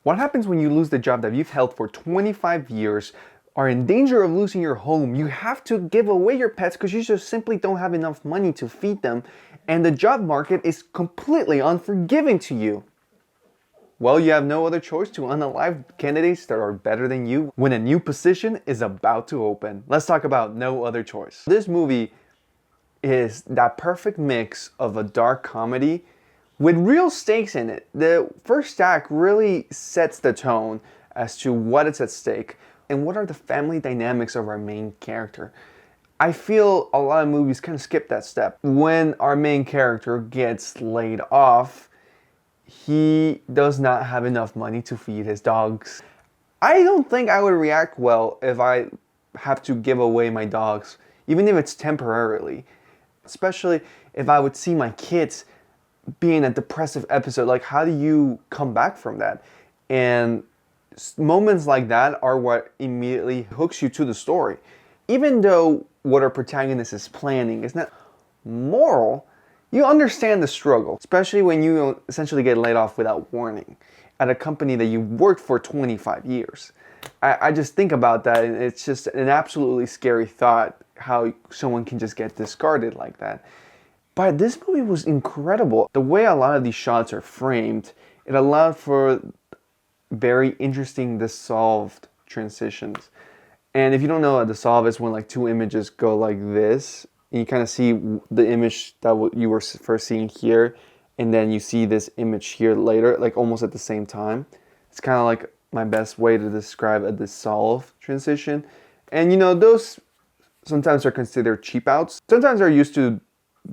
What happens when you lose the job that you've held for 25 years, are in danger of losing your home? You have to give away your pets because you just simply don't have enough money to feed them, and the job market is completely unforgiving to you. Well, you have no other choice to unalive candidates that are better than you when a new position is about to open. Let's talk about No Other Choice. This movie is that perfect mix of a dark comedy with real stakes in it. The first act really sets the tone as to what is at stake and what are the family dynamics of our main character. I feel a lot of movies kind of skip that step. When our main character gets laid off, he does not have enough money to feed his dogs. I don't think I would react well if I have to give away my dogs, even if it's temporarily. Especially if I would see my kids be in a depressive episode. Like, how do you come back from that? And moments like that are what immediately hooks you to the story. Even though what our protagonist is planning is not moral, you understand the struggle, especially when you essentially get laid off without warning at a company that you worked for 25 years. I just think about that, and it's just an absolutely scary thought how someone can just get discarded like that. But this movie was incredible. The way a lot of these shots are framed, it allowed for very interesting dissolved transitions. And if you don't know what dissolve is, when like two images go like this, and you kind of see the image that you were first seeing here, and then you see this image here later, like almost at the same time. It's kind of like my best way to describe a dissolve transition. And you know, those sometimes are considered cheap outs. Sometimes they're used to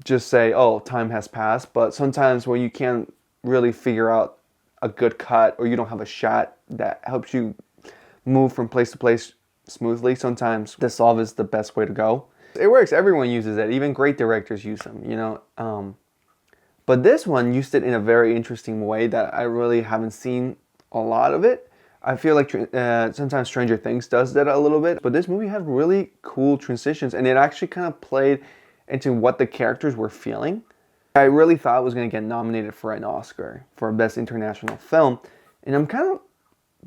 just say, oh, time has passed. But sometimes when you can't really figure out a good cut, or you don't have a shot that helps you move from place to place smoothly, sometimes dissolve is the best way to go. It works. Everyone uses it. Even great directors use them, you know. But this one used it in a very interesting way that I really haven't seen a lot of it. I feel like sometimes Stranger Things does that a little bit. But this movie had really cool transitions, and it actually kind of played into what the characters were feeling. I really thought it was going to get nominated for an Oscar for Best International Film. And I'm kind of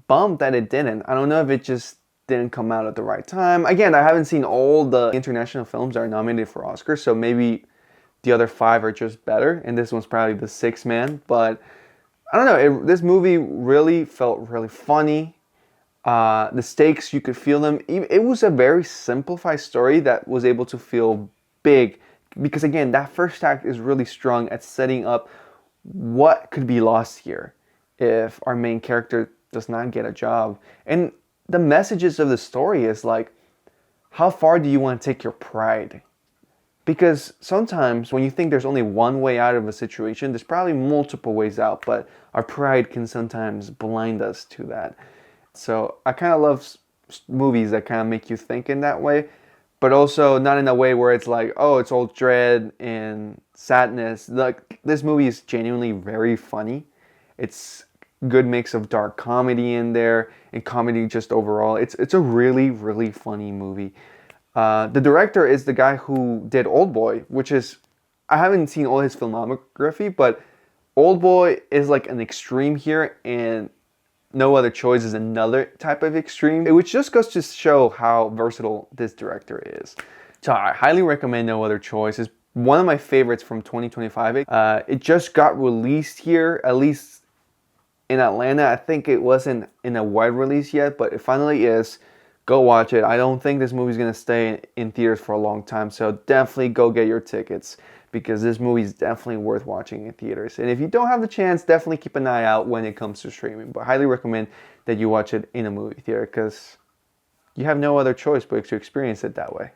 bummed that it didn't. I don't know if it just didn't come out at the right time. Again, I haven't seen all the international films that are nominated for Oscars, so maybe the other 5 are just better, and this one's probably the 6th man. But I don't know, this movie really felt really funny. The stakes, you could feel them. It was a very simplified story that was able to feel big, because again, that first act is really strong at setting up what could be lost here if our main character does not get a job. And the messages of the story is like, how far do you want to take your pride? Because sometimes when you think there's only one way out of a situation, there's probably multiple ways out, but our pride can sometimes blind us to that. So I kind of love movies that kind of make you think in that way, but also not in a way where it's like, oh, it's all dread and sadness. Like, this movie is genuinely very funny. It's good mix of dark comedy in there and comedy just overall. It's a really, really funny movie. The director is the guy who did Oldboy, which is, I haven't seen all his filmography, but Oldboy is like an extreme here, and No Other Choice is another type of extreme, which just goes to show how versatile this director is. So I highly recommend No Other Choice. It's one of my favorites from 2025. It just got released here, at least in Atlanta. I think it wasn't in a wide release yet, but it finally is. Go watch it. I don't think this movie's going to stay in theaters for a long time, so definitely go get your tickets, because this movie is definitely worth watching in theaters. And if you don't have the chance, definitely keep an eye out when it comes to streaming. But I highly recommend that you watch it in a movie theater, because you have no other choice but to experience it that way.